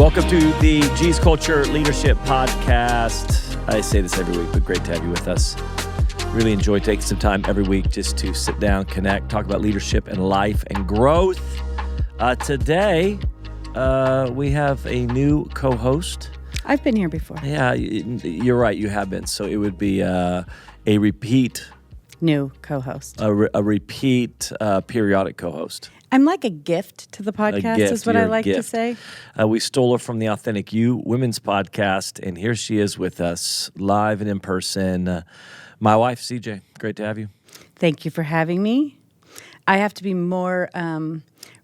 Welcome to the G's Culture Leadership Podcast. I say this every week, but great to have you with us. Really enjoy taking some time every week just to sit down, connect, talk about leadership and life and growth. Today, we have a new co-host. I've been here before. Yeah, you're right. You have been. So it would be a repeat. New co-host. A repeat periodic co-host. I'm like a gift to the podcast, is what I like to say. We stole her from the Authentic You Women's Podcast, and here she is with us live and in person. My wife, CJ. Great to have you. Thank you for having me. I have to be more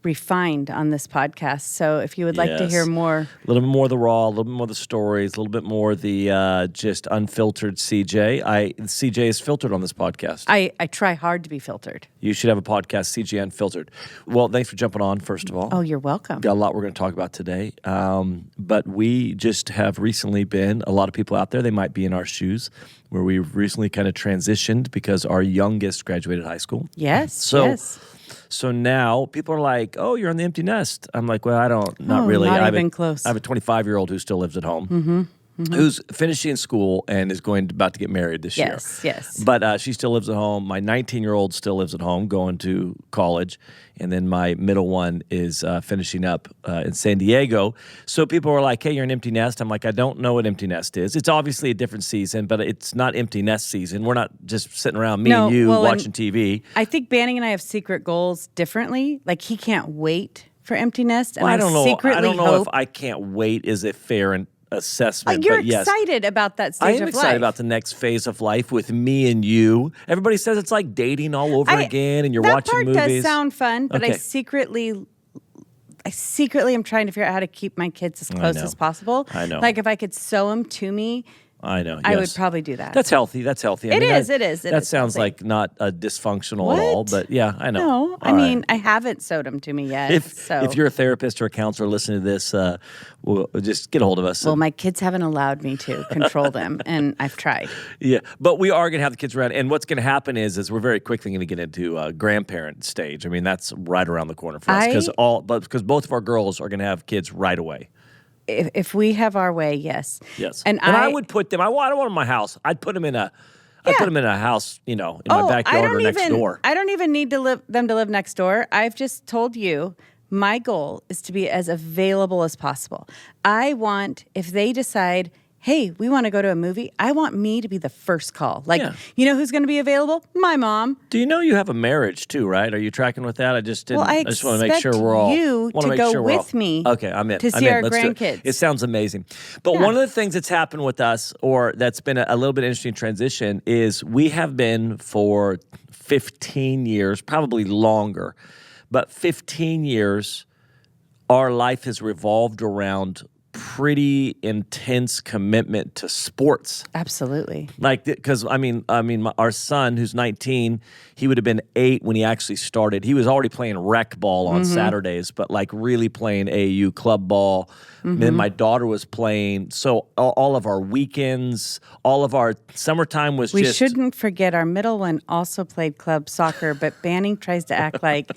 refined on this podcast, so if you would like to hear more. A little bit more of the raw, a little bit more of the stories, a little bit more of the just unfiltered CJ. CJ is filtered on this podcast. I try hard to be filtered. You should have a podcast, CJ Unfiltered. Well, thanks for jumping on, first of all. Oh, you're welcome. Got a lot we're going to talk about today. But we just have recently been, a lot of people out there, they might be in our shoes, where we've recently kind of transitioned because our youngest graduated high school. Yes, yes. So now people are like, "Oh, you're on the empty nest." I'm like, "Well, not really. Not even close. I have a 25-year-old who still lives at home, who's finishing school and is about to get married this year. Yes. But she still lives at home. My 19-year-old still lives at home, going to college, and then my middle one is finishing up in San Diego. So people are like, "Hey, you're an empty nest." I'm like, "I don't know what empty nest is. It's obviously a different season, but it's not empty nest season. We're not just sitting around and you watching TV." I think Banning and I have secret goals differently. Like he can't wait for empty nest, and I don't know. secretly I don't know hope if I can't wait is a fair assessment. you're but yes, excited about that stage of life. I am excited about the next phase of life with me and you. Everybody says it's like dating all over again, and you're watching movies. That part does sound fun, but Okay. I secretly am trying to figure out how to keep my kids as close as possible. I know. Like if I could sew them to me, I know. I would yes. probably do that. That's healthy. It is. That sounds like not dysfunctional at all, but yeah, I know. No, All I right. mean, I haven't sewed them to me yet. If you're a therapist or a counselor listening to this, just get a hold of us. Well, my kids haven't allowed me to control them, and I've tried. Yeah, but we are going to have the kids around, and what's going to happen is we're very quickly going to get into grandparent stage. I mean, that's right around the corner for us because both of our girls are going to have kids right away. If we have our way, yes. Yes, and I would put them. I don't want them in my house. I'd put them in a. I'd put them in a house, in my backyard or next door. I don't even need them to live next door. I've just told you my goal is to be as available as possible. I want, if they decide, hey, we want to go to a movie, I want me to be the first call. You know who's going to be available? My mom. Do you know you have a marriage too, right? Are you tracking with that? I just didn't. Well, I just want to make sure we're all. you to go with me. Okay, I'm in. To see our Let's do it. grandkids. It sounds amazing. But one of the things that's happened with us, or that's been a little bit interesting transition, is we have been for 15 years, probably longer, but 15 years, our life has revolved around pretty intense commitment to sports. Absolutely. Because our son, who's 19, he would have been 8 when he actually started. He was already playing rec ball on Saturdays, but really playing AAU club ball. Then my daughter was playing. So all of our weekends, all of our summertime was We shouldn't forget our middle one also played club soccer, but Banning tries to act like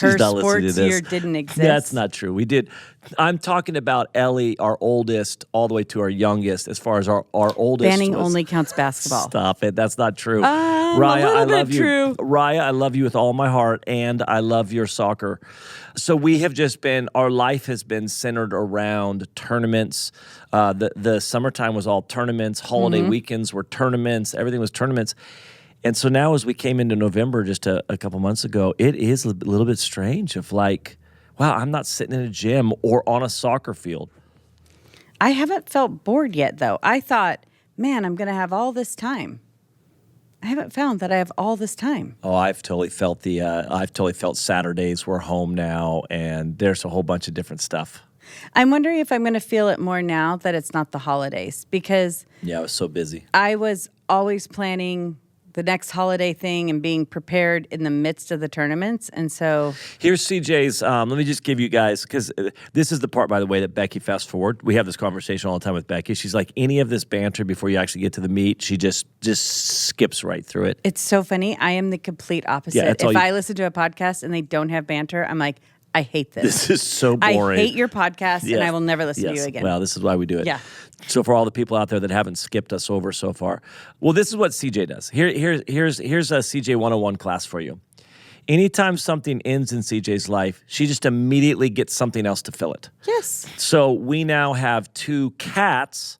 her sports year didn't exist. That's not true. We did. I'm talking about Ellie, our oldest, all the way to our youngest. As far as our oldest, Banning only counts basketball. Stop it. That's not true. Raya, I love you. True. Raya, I love you with all my heart, and I love your soccer. So we have our life has been centered around tournaments. The summertime was all tournaments. Holiday weekends were tournaments. Everything was tournaments. And so now as we came into November just a couple months ago, it is a little bit strange of wow, I'm not sitting in a gym or on a soccer field. I haven't felt bored yet, though. I thought, man, I'm going to have all this time. I haven't found that I have all this time. Oh, I've totally felt Saturdays. We're home now, and there's a whole bunch of different stuff. I'm wondering if I'm going to feel it more now that it's not the holidays, because I was so busy. I was always planning the next holiday thing and being prepared in the midst of the tournaments. And so here's CJ's, let me just give you guys, because this is the part, by the way, that Becky fast forward. We have this conversation all the time with Becky. She's like, any of this banter before you actually get to the meat, she just skips right through it. It's so funny. I am the complete opposite. Yeah, if I listen to a podcast and they don't have banter, I'm like, I hate this. This is so boring. I hate your podcast, Yes. and I will never listen to Yes. you again. Well, this is why we do it. Yeah. So for all the people out there that haven't skipped us over so far, well, this is what CJ does. Here's a CJ 101 class for you. Anytime something ends in CJ's life, she just immediately gets something else to fill it. Yes. So we now have 2 cats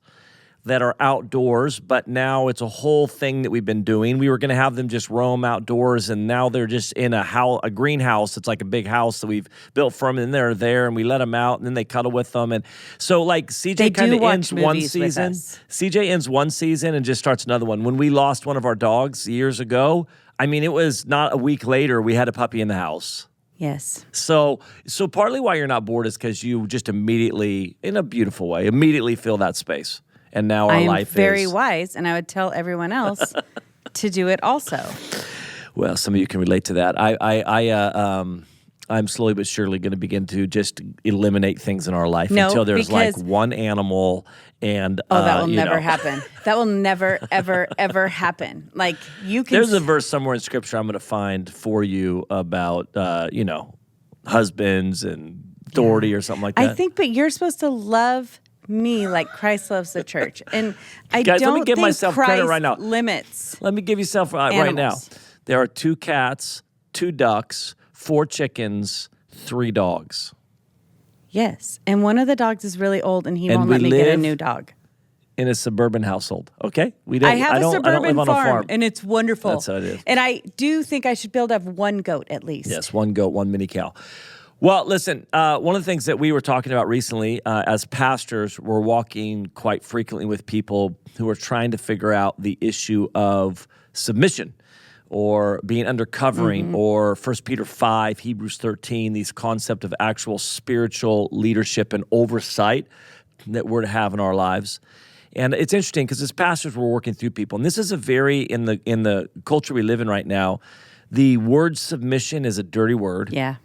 that are outdoors, but now it's a whole thing that we've been doing. We were going to have them just roam outdoors, and now they're just in a greenhouse. It's like a big house that we've built for them, and they're there, and we let them out, and then they cuddle with them. And so, like, They CJ kind do of watch ends one movies with season. us. CJ ends one season and just starts another one. When we lost one of our dogs years ago, I mean, it was not a week later, we had a puppy in the house. Yes. So partly why you're not bored is because you just immediately, in a beautiful way, immediately fill that space. And now our I am life very is wise, and I would tell everyone else to do it also. well. Some of you can relate to that. I'm slowly but surely going to begin to just eliminate things in our life No, until there's like because- one animal and That will you never know. happen. That will never, ever, ever happen. Like, you can. There's a verse somewhere in Scripture I'm going to find for you about husbands and authority or something like that. I think, but you're supposed to love me like Christ loves the church, and I Guys, let don't me give think myself Christ credit right now. limits. Let me give you self right now. Animals. There are 2 cats, 2 ducks, 4 chickens, 3 dogs. Yes, and one of the dogs is really old, and he And won't we let me get a live new dog. In a suburban household. Okay? We don't I have a don't suburban live on a farm. and it's wonderful. That's how it is. And I do think I should be able to have one goat at least. Yes, 1 goat, 1 mini cow. Well, listen, one of the things that we were talking about recently as pastors, we're walking quite frequently with people who are trying to figure out the issue of submission or being undercovering or 1 Peter 5, Hebrews 13, these concept of actual spiritual leadership and oversight that we're to have in our lives. And it's interesting because as pastors, we're working through people. And this is a very, in the culture we live in right now, the word submission is a dirty word. Yeah.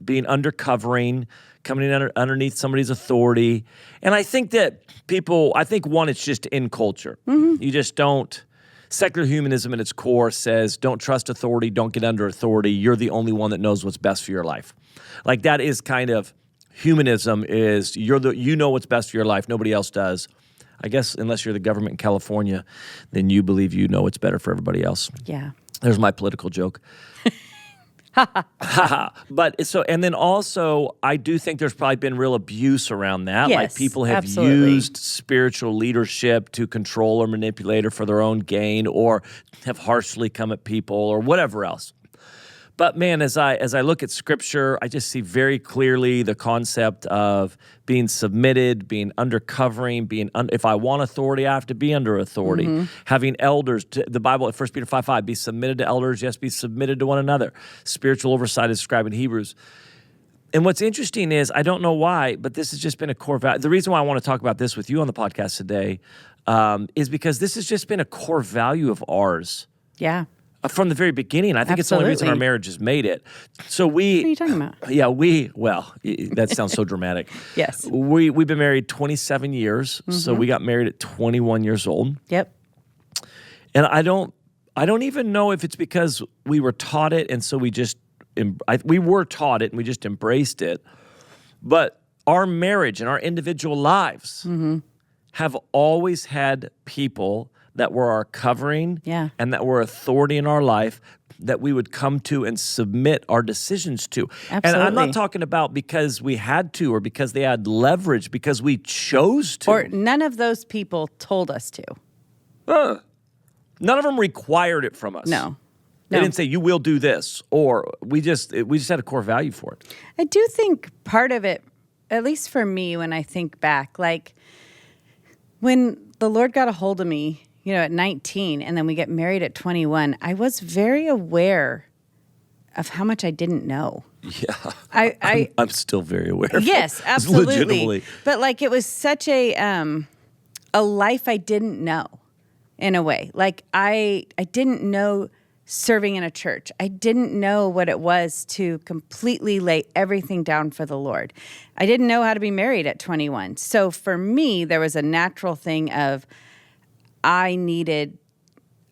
Being undercovering, coming in underneath somebody's authority. And I think that one, it's just in culture. You just don't, secular humanism at its core says, don't trust authority, don't get under authority. You're the only one that knows what's best for your life. Like that is kind of, humanism is, you know what's best for your life, nobody else does. I guess unless you're the government in California, then you believe you know what's better for everybody else. Yeah. There's my political joke. But so, and then also, I do think there's probably been real abuse around that. Like Yes, people have absolutely. used spiritual leadership to control or manipulate or for their own gain, or have harshly come at people or whatever else. But man, as I look at Scripture, I just see very clearly the concept of being submitted, being undercovering, if I want authority, I have to be under authority. Having elders, the Bible at 1 Peter 5:5, be submitted to elders, yes, be submitted to one another. Spiritual oversight is described in Hebrews. And what's interesting is, I don't know why, but this has just been a core value. The reason why I want to talk about this with you on the podcast today is because this has just been a core value of ours. Yeah. From the very beginning. I think it's the only reason our Absolutely. marriage has made it. So What are you talking about? that sounds so dramatic. Yes. We've been married 27 years. So we got married at 21 years old. Yep. And I don't even know if it's because we were taught it and so we were taught it and we just embraced it. But our marriage and our individual lives have always had people that were our covering and that were authority in our life that we would come to and submit our decisions to. And I'm Absolutely. not talking about because we had to or because they had leverage, because we chose to. Or none of those people told us to. None of them required it from us. No. They No. didn't say, you will do this, or we just had a core value for it. I do think part of it, at least for me, when I think back, like when the Lord got a hold of me, at 19, and then we get married at 21, I was very aware of how much I didn't know. Yeah. I'm still very aware of yes, it. absolutely. Legitimately. But like it was such a life I didn't know in a way. Like I didn't know serving in a church. I didn't know what it was to completely lay everything down for the Lord. I didn't know how to be married at 21. So for me, there was a natural thing of I needed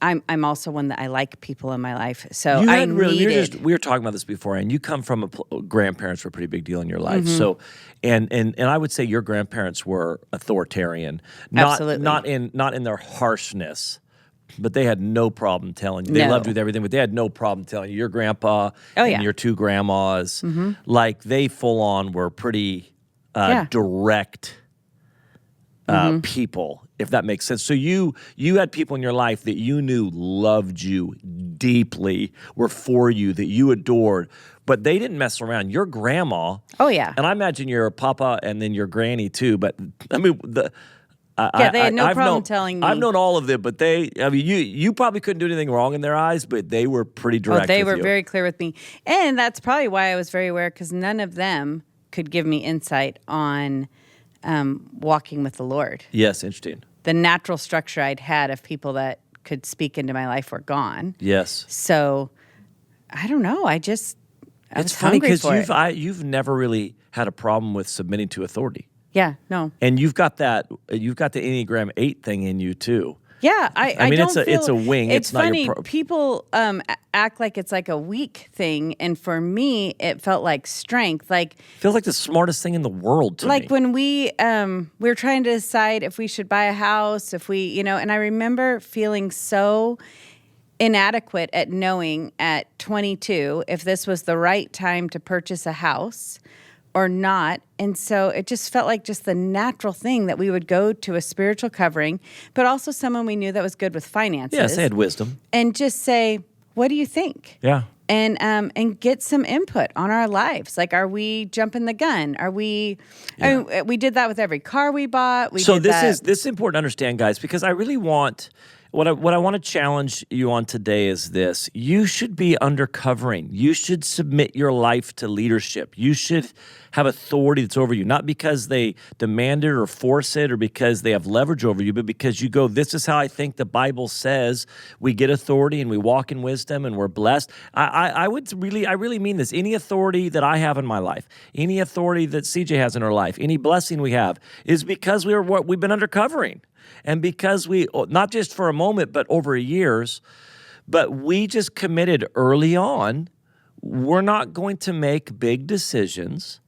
I'm also one that I like people in my life. So You I had really, needed. we were talking about this before, and you come from grandparents were a pretty big deal in your life. Mm-hmm. So, and I would say your grandparents were authoritarian, Absolutely. not in their harshness, but they had no problem telling you. They No. loved you with everything, but they had no problem telling you. Your grandpa Oh, and yeah. your two grandmas, like they full on were pretty Yeah. direct people, if that makes sense. So you had people in your life that you knew loved you deeply, were for you, that you adored, but they didn't mess around. Your grandma, Oh, yeah. and I imagine your papa and then your granny too. But I mean, Yeah, they had no I've problem known, telling me. I've known all of them, but you probably couldn't do anything wrong in their eyes, but they were pretty direct. Oh, they with were you. very clear with me. And that's probably why I was very aware, because none of them could give me insight on walking with the Lord. Yes, interesting. The natural structure I'd had of people that could speak into my life were gone. Yes. So I don't know. I was It's funny hungry for it. you've never really had a problem with submitting to authority. Yeah, no. And you've got the Enneagram 8 thing in you too. Yeah, I mean, don't it's a- feel, it's a wing. It's It's not your funny. People act like it's like a weak thing, and for me, it felt like strength. Like Feels like the smartest thing in the world to me. when we were trying to decide if we should buy a house, if we, and I remember feeling so inadequate at knowing at 22 if this was the right time to purchase a house or not. And so it just felt like just the natural thing that we would go to a spiritual covering, but also someone we knew that was good with finances. Yes, they had wisdom. And just say, what do you think? Yeah. And get some input on our lives. Like, are we jumping the gun? Are we? I mean, we did that with every car we bought. This is important to understand, guys, because I really want what I want to challenge you on today is this: you should be undercovering. You should submit your life to leadership. You should have authority that's over you, not because they demand it or force it or because they have leverage over you, but because you go, this is how I think the Bible says we get authority and we walk in wisdom and we're blessed. I really mean this. Any authority that I have in my life, any authority that CJ has in her life, any blessing we have is because we've been undercovering. And because we, not just for a moment, but over years, but we just committed early on, we're not going to make big decisions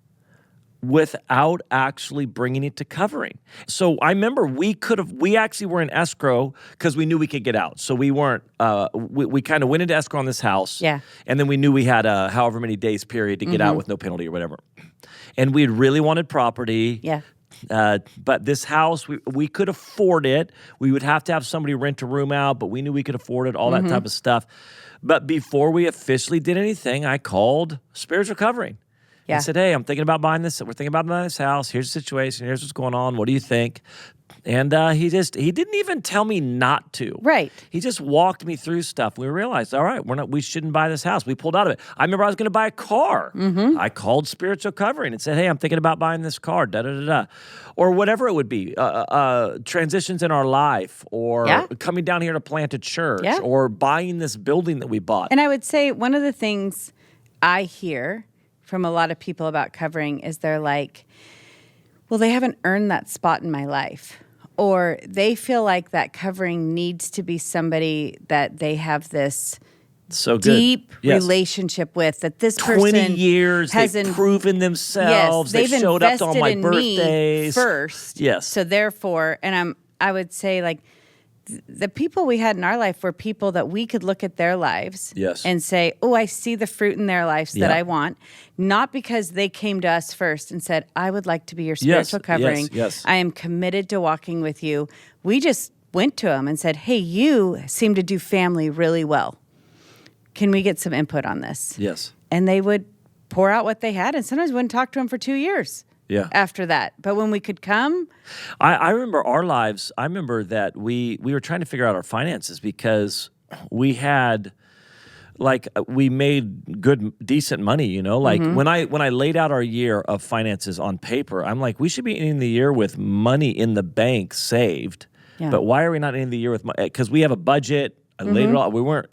without actually bringing it to covering. So I remember we actually were in escrow because we knew we could get out. So we weren't, we kind of went into escrow on this house. Yeah. And then we knew we had a however many days period to get out with no penalty or whatever. And we really wanted property. Yeah. But this house, we could afford it. We would have to have somebody rent a room out, but we knew we could afford it, all that type of stuff. But before we officially did anything, I called spiritual covering. Yeah. And said, hey, I'm thinking about buying this. We're thinking about buying this house. Here's the situation. Here's what's going on. What do you think? And he didn't even tell me not to. Right. He just walked me through stuff. We realized, all right, we shouldn't buy this house. We pulled out of it. I remember I was going to buy a car. I called spiritual covering and said, hey, I'm thinking about buying this car, or whatever it would be. Transitions in our life, or coming down here to plant a church, or buying this building that we bought. And I would say one of the things I hear from a lot of people about covering is they're like, well, they haven't earned that spot in my life. Or they feel like that covering needs to be somebody that they have this so good. deep Yes. relationship with, that this person 20 years, has they've proven themselves. Yes, They showed up to all my invested in me birthdays. first. Yes. So therefore, and I would say, like, the people we had in our life were people that we could look at their lives Yes. and say, oh, I see the fruit in their lives that I want. Not because they came to us first and said, I would like to be your spiritual covering. Yes. I am committed to walking with you. We just went to them and said, hey, you seem to do family really well. Can we get some input on this? Yes. And they would pour out what they had, and sometimes wouldn't talk to them for 2 years. Yeah. After that. But when we could come. I remember our lives. I remember that we were trying to figure out our finances because we had, like, we made decent money, Like when I laid out our year of finances on paper, I'm like, we should be ending the year with money in the bank saved. Yeah. But why are we not ending the year with money? Because we have a budget. I laid it all. We weren't,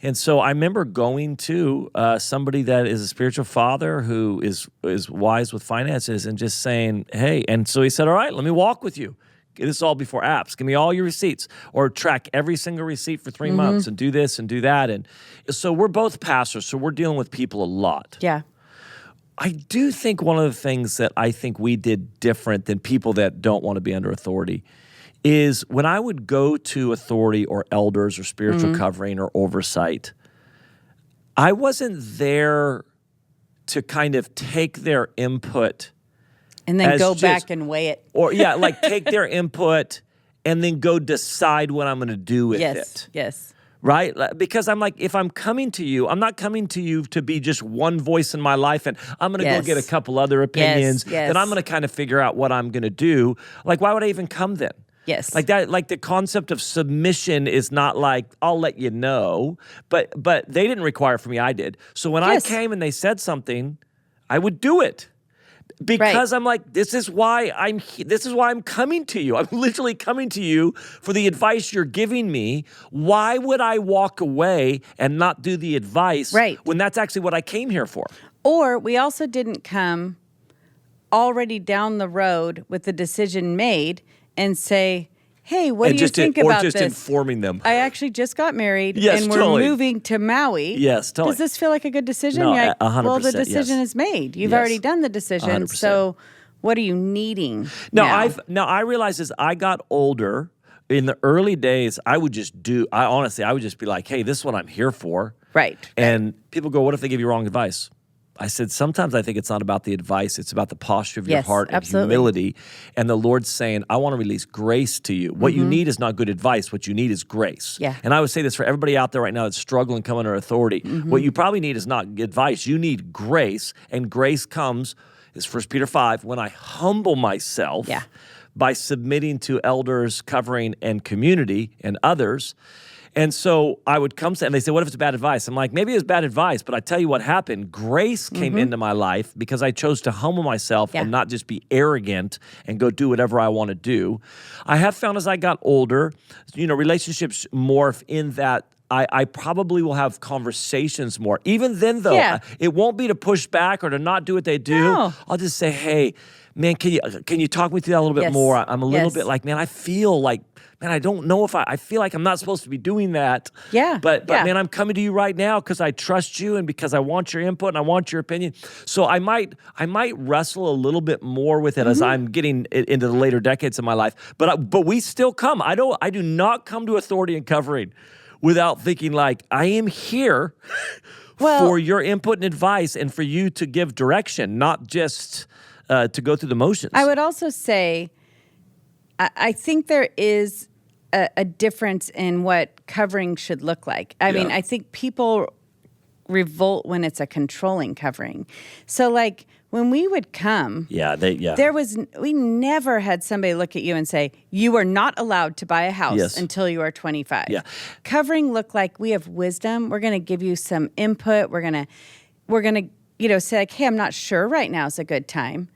And so I remember going to somebody that is a spiritual father who is wise with finances and just saying, hey, and so he said, all right, let me walk with you. this is all before apps. Give me all your receipts, or track every single receipt for 3 months and do this and do that. And so we're both pastors, so we're dealing with people a lot. Yeah. I do think one of the things that I think we did different than people that don't want to be under authority is when I would go to authority or elders or spiritual covering or oversight, I wasn't there to kind of take their input And then as go just- back and weigh it. or like take their input and then go decide what I'm going to do with it. Yes. Right? Because I'm like, if I'm coming to you, I'm not coming to you to be just one voice in my life and I'm going to Yes. go get a couple other opinions. Yes. Then I'm going to kind of figure out what I'm going to do. Like, why would I even come then? Yes. Like that, like the concept of submission is not like, I'll let you know, but they didn't require it for me, I did. So when Yes. I came and they said something, I would do it. Because I'm like, this is why I'm coming to you. I'm literally coming to you for the advice you're giving me. Why would I walk away and not do the advice when that's actually what I came here for? Or we also didn't come already down the road with the decision made and say, hey, what do you think about this? Or just informing them. I actually just got married Yes, and we're totally. moving to Maui. Yes, totally. Does this feel like a good decision? No, You're like, 100%, well, the decision yes. is made. You've Yes. already done the decision. 100%. So what are you needing No, now? I realized as I got older, in the early days, I would just be like, hey, this is what I'm here for. Right. And people go, what if they give you wrong advice? I said, sometimes I think it's not about the advice. It's about the posture of your Yes, heart and absolutely. humility. And the Lord's saying, I want to release grace to you. What you need is not good advice. What you need is grace. Yeah. And I would say this for everybody out there right now that's struggling coming under authority. What you probably need is not advice. You need grace. And grace comes, is 1 Peter 5, when I humble myself by submitting to elders, covering, and community and others. And so I would come to, and they say, what if it's bad advice? I'm like, maybe it's bad advice, but I tell you what happened. Grace came into my life because I chose to humble myself and not just be arrogant and go do whatever I want to do. I have found as I got older, relationships morph in that I probably will have conversations more. Even then, though, it won't be to push back or to not do what they do. No. I'll just say, hey, man, can you talk me through that a little bit Yes. more? I'm a little Yes. bit like, man, I feel like, man, I don't know if I feel like I'm not supposed to be doing that. Yeah. But Yeah. man, I'm coming to you right now because I trust you and because I want your input and I want your opinion. So I might wrestle a little bit more with it as I'm getting into the later decades of my life. But we still come. I do not come to authority and covering without thinking like, I am here for your input and advice and for you to give direction, not just to go through the motions. I would also say, I think there is a difference in what covering should look like. I mean, I think people revolt when it's a controlling covering. So, like, when we would come, we never had somebody look at you and say, you are not allowed to buy a house until you are 25. Yeah. Covering looked like we have wisdom. We're going to give you some input. We're going to, say like, hey, I'm not sure right now is a good time.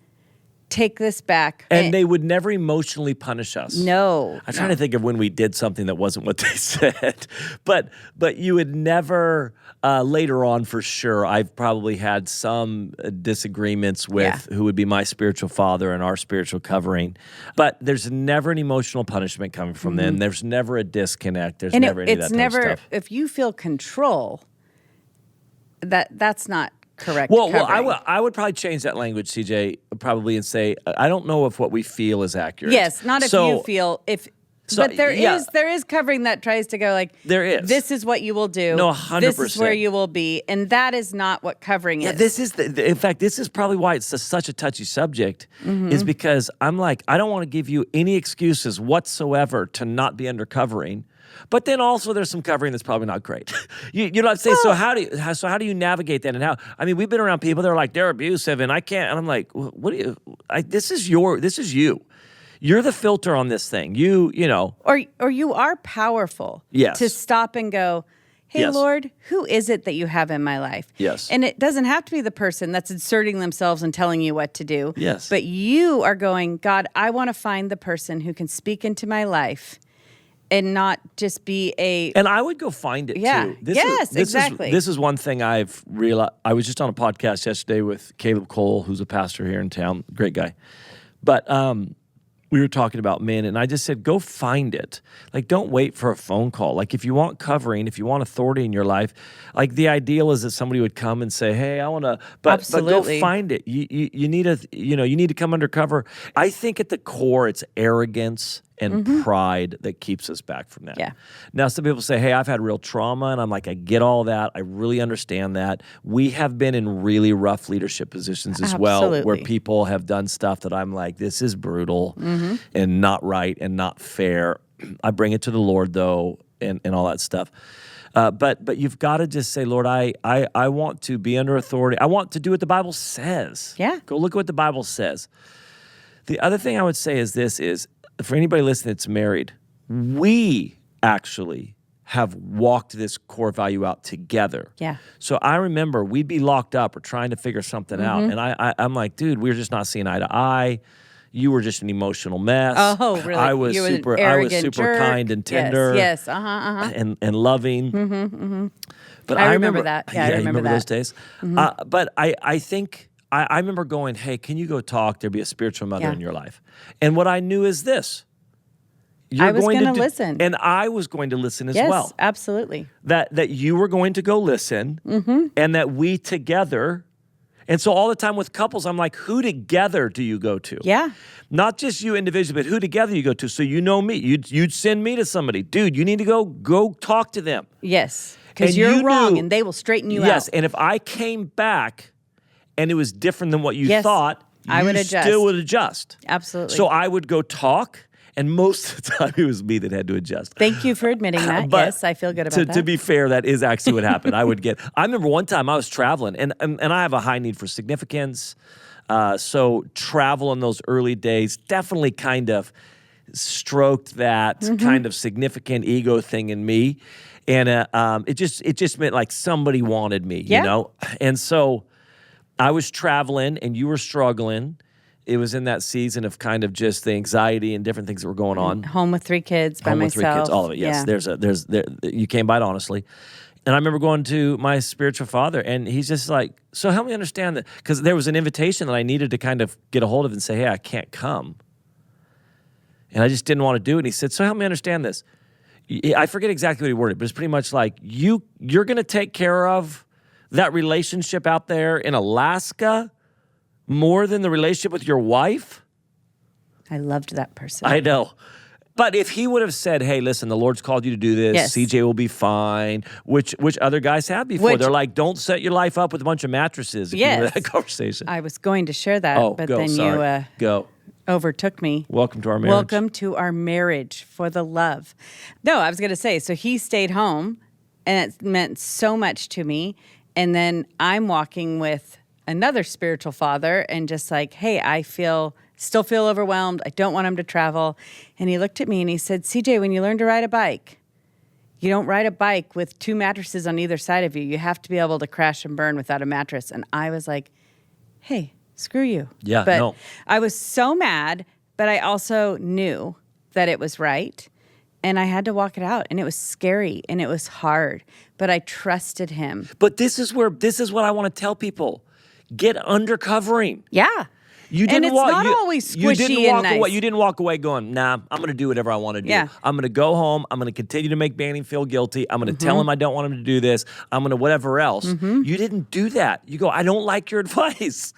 Take this back. And they would never emotionally punish us. No. I'm trying to think of when we did something that wasn't what they said. But you would never, later on for sure, I've probably had some disagreements with who would be my spiritual father and our spiritual covering. But there's never an emotional punishment coming from them. There's never a disconnect. There's never any of that type of stuff. If you feel control, that's not correct. Well, covering. I would probably change that language, CJ, probably and say, I don't know if what we feel is accurate. Yes, not if you feel but there is covering that tries to go like, there is. This is what you will do. No, 100%. This is where you will be, and that is not what covering is. This is in fact, this is probably why it's such a touchy subject, is because I'm like, I don't want to give you any excuses whatsoever to not be under covering. But then also there's some covering that's probably not great. you know what I'm saying? So how do you navigate that? And we've been around people that are like, they're abusive and I can't. And I'm like, what do you? This is you. You're the filter on this thing. You know. Or you are powerful. Yes. To stop and go, hey, Yes. Lord, who is it that you have in my life? Yes. And it doesn't have to be the person that's inserting themselves and telling you what to do. Yes. But you are going, God, I want to find the person who can speak into my life and not just be And I would go find it too. Exactly. This is one thing I've realized. I was just on a podcast yesterday with Caleb Cole, who's a pastor here in town. Great guy. But we were talking about men, and I just said, go find it. Like, don't wait for a phone call. Like, if you want covering, if you want authority in your life, like the ideal is that somebody would come and say, hey, I want to, but go find it. You need you need to come undercover. I think at the core, it's arrogance and pride that keeps us back from that. Yeah. Now, some people say, hey, I've had real trauma, and I'm like, I get all that. I really understand that. We have been in really rough leadership positions as well, where people have done stuff that I'm like, this is brutal and not right and not fair. I bring it to the Lord, though, and all that stuff. But you've got to just say, Lord, I want to be under authority. I want to do what the Bible says. Yeah. Go look at what the Bible says. The other thing I would say is this is, for anybody listening that's married, we actually have walked this core value out together. Yeah. So I remember we'd be locked up or trying to figure something out. And I'm like, dude, we're just not seeing eye to eye. You were just an emotional mess. Oh, really? I was super kind and tender. Yes. And loving. But I remember that. Yeah, I remember that. Those days. But I think I remember going, hey, can you go talk? There'd be a spiritual mother in your life. And what I knew is this. I was going to listen. And I was going to listen as well. Yes, absolutely. That you were going to go listen and that we together. And so all the time with couples, I'm like, who together do you go to? Yeah. Not just you individually, but who together you go to. So you know me. You'd send me to somebody. Dude, you need to go talk to them. Yes. Because you're wrong and they will straighten you out. Yes. And if I came back and it was different than what you thought, I would adjust. Still would adjust. Absolutely. So I would go talk. And most of the time, it was me that had to adjust. Thank you for admitting that. Yes, I feel good about that. To be fair, that is actually what happened. I remember one time I was traveling, and I have a high need for significance. So travel in those early days definitely kind of stroked that kind of significant ego thing in me. And it just meant like somebody wanted me, you know? And so I was traveling, and you were struggling. It was in that season of kind of just the anxiety and different things that were going on. Home with 3 kids by myself. Home with 3 kids, all of it, yes. Yeah. You came by it honestly. And I remember going to my spiritual father, and he's just like, so help me understand that. Because there was an invitation that I needed to kind of get a hold of and say, hey, I can't come. And I just didn't want to do it. And he said, so help me understand this. I forget exactly what he worded, but it's pretty much like, you're going to take care of that relationship out there in Alaska more than the relationship with your wife? I loved that person. I know. But if he would have said, hey, listen, the Lord's called you to do this, CJ will be fine, which other guys have before. They're like, don't set your life up with a bunch of mattresses. If you remember that conversation. I was going to share that, but then you overtook me. Welcome to our marriage. Welcome to our marriage for the love. No, I was going to say, so he stayed home, and it meant so much to me. And then I'm walking with another spiritual father and just like, hey, I still feel overwhelmed. I don't want him to travel. And he looked at me and he said, CJ, when you learn to ride a bike, you don't ride a bike with 2 mattresses on either side of you. You have to be able to crash and burn without a mattress. And I was like, hey, screw you. Yeah, but no. I was so mad, but I also knew that it was right. And I had to walk it out. And it was scary and it was hard. But I trusted him. But this is what I want to tell people. Get under covering. Yeah. You didn't and it's not always squishy and nice. You didn't walk away going, nah, I'm going to do whatever I want to do. Yeah. I'm going to go home. I'm going to continue to make Banning feel guilty. I'm going to tell him I don't want him to do this. I'm going to whatever else. You didn't do that. You go, I don't like your advice.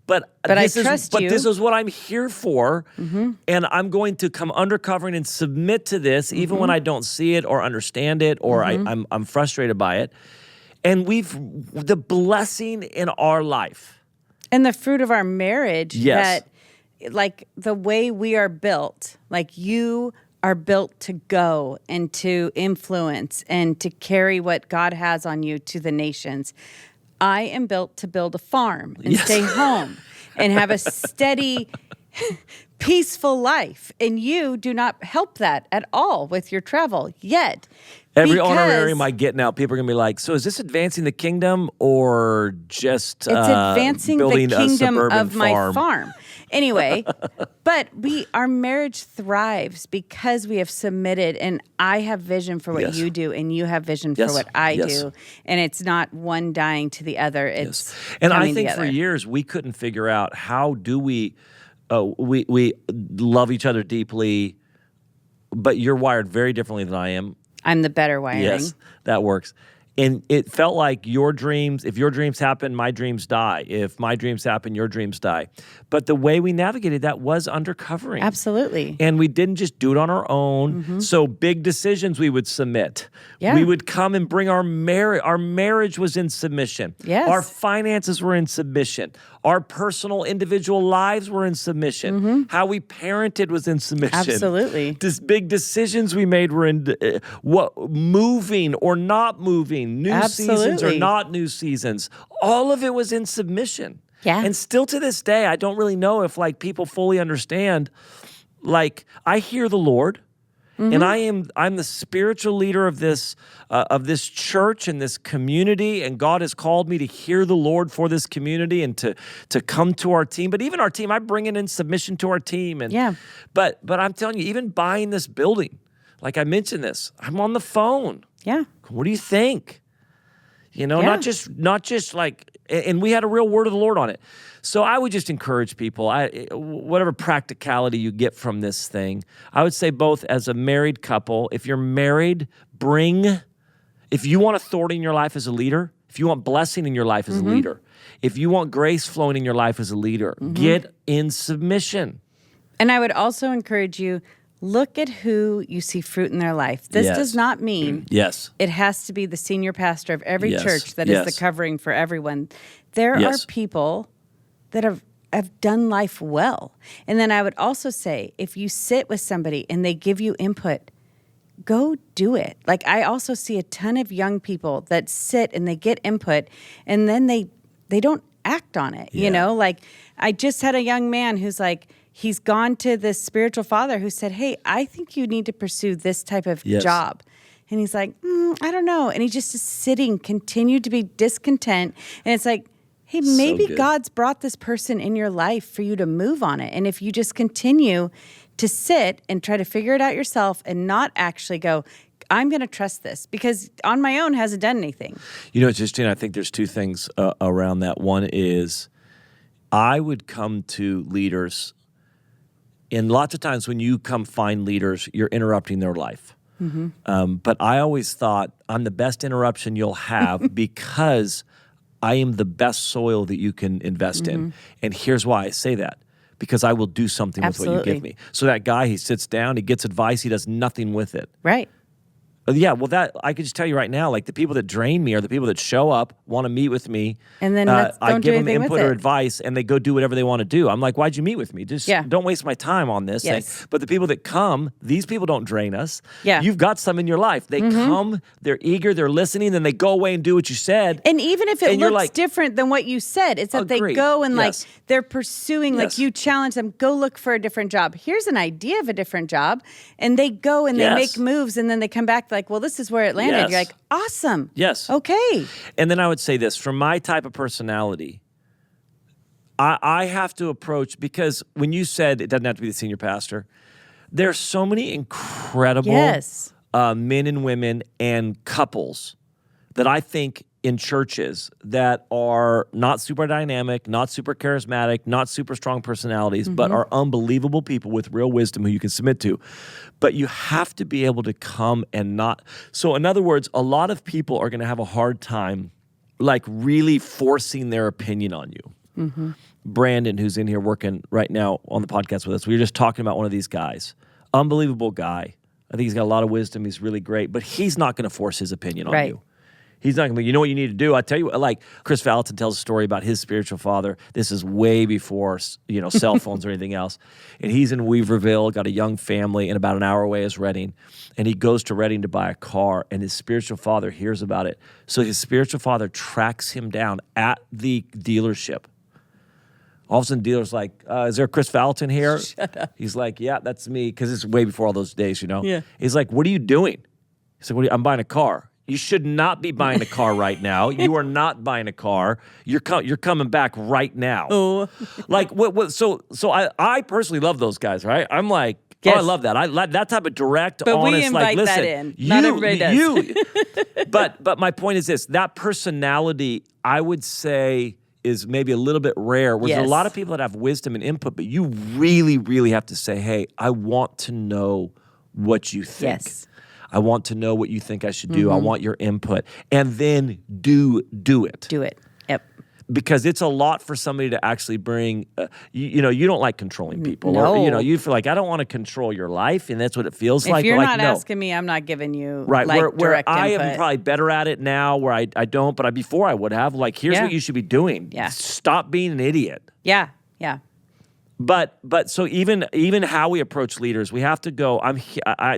But I trust you. But this is what I'm here for. And I'm going to come under covering and submit to this, even when I don't see it or understand it or I'm frustrated by it. And the blessing in our life. And the fruit of our marriage. Yes. That, like, the way we are built, like you are built to go and to influence and to carry what God has on you to the nations. I am built to build a farm and stay home and have a steady, peaceful life. And you do not help that at all with your travel yet. Every honorarium I get now, people are going to be like, so is this advancing the kingdom or just it's advancing building the kingdom of farm? My farm. Anyway, but our marriage thrives because we have submitted, and I have vision for what you do, and you have vision for what I do, and it's not one dying to the other. It's and I think together. for years we couldn't figure out how do we We love each other deeply, but you're wired very differently than I am. I'm the better wiring. Yes, that works. And it felt like if your dreams happen, my dreams die. If my dreams happen, your dreams die. But the way we navigated that was undercovering. Absolutely. And we didn't just do it on our own. So big decisions we would submit. Yeah. We would come and bring our marriage. Our marriage was in submission. Yes. Our finances were in submission. Our personal individual lives were in submission. How we parented was in submission. Absolutely. These big decisions we made were in moving or not moving, new seasons or Absolutely. not new seasons. All of it was in submission. Yeah. And still to this day, I don't really know if like people fully understand. Like I hear the Lord, and I'm the spiritual leader of this church and this community, and God has called me to hear the Lord for this community and to come to our team. But even our team, I bring it in submission to our team. And Yeah. But I'm telling you, even buying this building, like I mentioned this, I'm on the phone. Yeah. What do you think? You know, Yeah. not just like, and we had a real word of the Lord on it. So I would just encourage people, whatever practicality you get from this thing, I would say both as a married couple, if you're married, if you want authority in your life as a leader, if you want blessing in your life as a leader, if you want grace flowing in your life as a leader, get in submission. And I would also encourage you, look at who you see fruit in their life. This Yes. does not mean Yes. it has to be the senior pastor of every Yes. church that is Yes. the covering for everyone. There Yes. are people that have done life well. And then I would also say, if you sit with somebody and they give you input, go do it. Like I also see a ton of young people that sit and they get input and then they don't act on it. Yeah. You know, like I just had a young man who's like, he's gone to this spiritual father who said, hey, I think you need to pursue this type of Yes. job. And he's like, I don't know. And he just is sitting, continued to be discontent. And it's like, hey, maybe good. God's brought this person in your life for you to move on it. And if you just continue to sit and try to figure it out yourself and not actually go, I'm going to trust this because on my own hasn't done anything. You know, it's interesting. I think there's two things around that. One is I would come to leaders, and lots of times when you come find leaders, you're interrupting their life. But I always thought I'm the best interruption you'll have because I am the best soil that you can invest in. And here's why I say that. Because I will do something with what you Absolutely. give me. So that guy, he sits down, he gets advice, he does nothing with it. Right. Yeah, well, that I could just tell you right now, like the people that drain me are the people that show up, want to meet with me, And then I don't do give them anything with input or it. advice, and they go do whatever they want to do. I'm like, why'd you meet with me? Just Yeah. don't waste my time on this Yes. thing. But the people that come, these people don't drain us. Yeah. You've got some in your life. They come, they're eager, they're listening, then they go away and do what you said. And even if it And you're looks like- different than what you said, it's that they Agreed. go and Yes. like they're pursuing, Yes. like you challenge them, go look for a different job. Here's an idea of a different job. And they go and they Yes. make moves and then they come back like, well, this is where it landed. Yes. You're like, awesome. Yes. Okay. And then I would say this, from my type of personality, I have to approach, because when you said it doesn't have to be the senior pastor, there's so many incredible Yes. Men and women and couples that I think in churches that are not super dynamic, not super charismatic, not super strong personalities, but are unbelievable people with real wisdom who you can submit to. But you have to be able to come and not. So in other words, a lot of people are going to have a hard time like really forcing their opinion on you. Brandon, who's in here working right now on the podcast with us, we were just talking about one of these guys. Unbelievable guy. I think he's got a lot of wisdom. He's really great, but he's not going to force his opinion on Right. you. He's not going to be, you know what you need to do? I tell you what, like Chris Valentin tells a story about his spiritual father. This is way before, cell phones or anything else. And he's in Weaverville, got a young family, and about an hour away is Reading. And he goes to Reading to buy a car, and his spiritual father hears about it. So his spiritual father tracks him down at the dealership. All of a sudden, the dealer's like, is there Chris Valentin here? Shut up. He's like, yeah, that's me, because it's way before all those days, you know? Yeah. He's like, what are you doing? He's like, I'm buying a car. You should not be buying a car right now. You are not buying a car. You're coming back right now. Oh. Like what? So I personally love those guys, right? I'm like, Yes. oh, I love that. I like that type of direct, But we honest. Like, invite that listen, in. Not everybody does. but my point is this: that personality, I would say, is maybe a little bit rare. Where there's a Yes. lot of people that have wisdom and input, but you really, really have to say, hey, I want to know what you think. Yes. I want to know what you think I should do. I want your input. And then do it. Do it. Yep. Because it's a lot for somebody to actually bring, you don't like controlling people. No. Or, you feel like, I don't want to control your life, and that's what it feels If like. you're But not like, no. asking me, I'm not giving you Right, like where direct I input. am probably better at it now, where I don't, but before I would have. Like, here's Yeah. what you should be doing. Yeah. Stop being an idiot. Yeah. Yeah. But so even how we approach leaders, we have to go.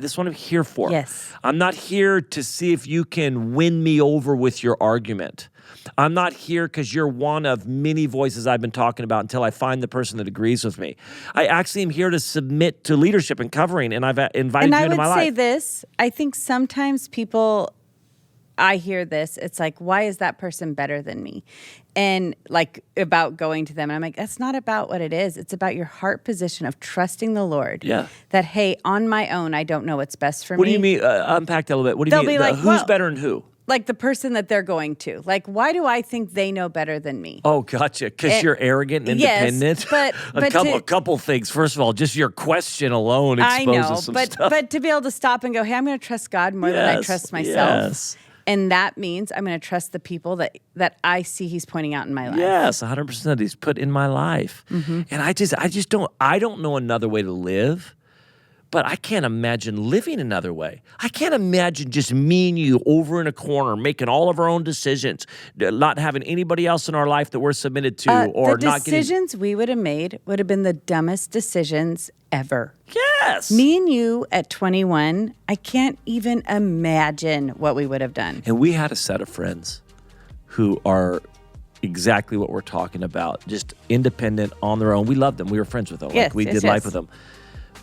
This is what I'm here for. Yes. I'm not here to see if you can win me over with your argument. I'm not here because you're one of many voices I've been talking about until I find the person that agrees with me. I actually am here to submit to leadership and covering, and I've invited you into my And I would say life. this, I think sometimes people, I hear this, it's like, why is that person better than me? And like about going to them. And I'm like, that's not about what it is. It's about your heart position of trusting the Lord. Yeah. That, hey, on my own, I don't know what's best for me. What do you mean? Unpack that a little bit. What do you They'll mean? be like, Who's well- better than who? Like the person that they're going to. Like, why do I think they know better than me? Oh, gotcha. Because And- you're arrogant and yes, independent. but a couple things. First of all, just your question alone I exposes know, some but stuff. but to be able to stop and go, hey, I'm going to trust God more than I Yes, trust myself. yes. And that means I'm going to trust the people that I see He's pointing out in my life. Yes, 100% He's put in my life. Mm-hmm. And I just don't know another way to live. But I can't imagine living another way. I can't imagine just me and you over in a corner making all of our own decisions, not having anybody else in our life that we're submitted to, or the not getting. decisions we would have made would have been the dumbest decisions ever. Yes. Me and you at 21, I can't even imagine what we would have done. And we had a set of friends who are exactly what we're talking about, just independent on their own. We loved them. We were friends with them. Yes, we yes, did life yes. with them.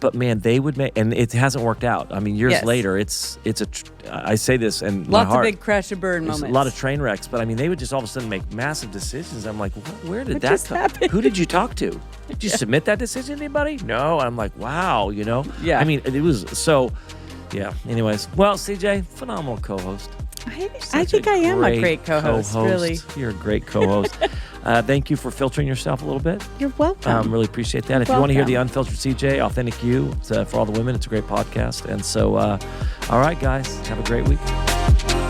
But man, they would make, and it hasn't worked out. I mean, years Yes. later, I say this and my Lots of heart. big crash and burn There's moments. a lot of train wrecks, but I mean, they would just all of a sudden make massive decisions. I'm like, where did What that just come? happened? Who did you talk to? Did you submit that decision to anybody? No. I'm like, wow, Yeah. I mean, it was so, yeah. Anyways, well, CJ, phenomenal co-host. I Such think I am a great co-host, really. You're a great co-host. Thank you for filtering yourself a little bit. You're welcome. Really appreciate that. If you want to hear the welcome. Unfiltered CJ, Authentic You, for all the women, it's a great podcast. And so, all right, guys, have a great week.